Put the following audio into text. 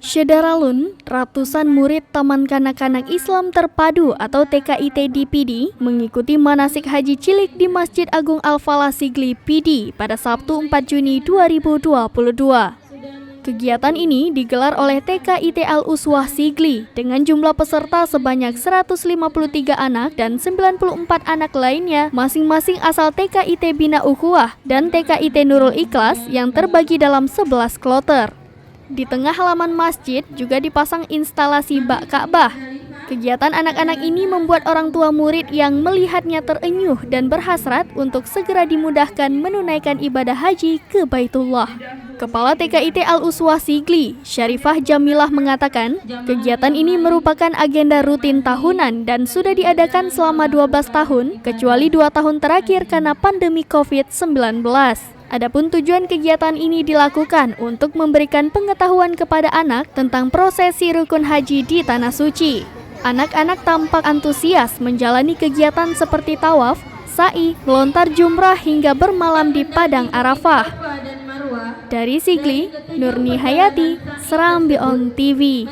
Syederalun, ratusan murid Taman Kanak-Kanak Islam Terpadu atau TKIT di PD mengikuti manasik haji cilik di Masjid Agung Al-Falah Sigli PD pada Sabtu 4 Juni 2022. Kegiatan ini digelar oleh TKIT Al-Uswah Sigli dengan jumlah peserta sebanyak 153 anak dan 94 anak lainnya masing-masing asal TKIT Bina Ukhuwah dan TKIT Nurul Ikhlas yang terbagi dalam 11 kloter. Di tengah halaman masjid juga dipasang instalasi bak Ka'bah. Kegiatan anak-anak ini membuat orang tua murid yang melihatnya terenyuh dan berhasrat untuk segera dimudahkan menunaikan ibadah haji ke Baitullah. Kepala TKIT Al-Uswah Sigli, Syarifah Jamilah mengatakan, kegiatan ini merupakan agenda rutin tahunan dan sudah diadakan selama 12 tahun, kecuali 2 tahun terakhir karena pandemi COVID-19. Adapun tujuan kegiatan ini dilakukan untuk memberikan pengetahuan kepada anak tentang prosesi rukun haji di Tanah Suci. Anak-anak tampak antusias menjalani kegiatan seperti tawaf, sa'i, melontar jumrah hingga bermalam di Padang Arafah. Dari Sigli, Nurni Hayati, Serambi On TV.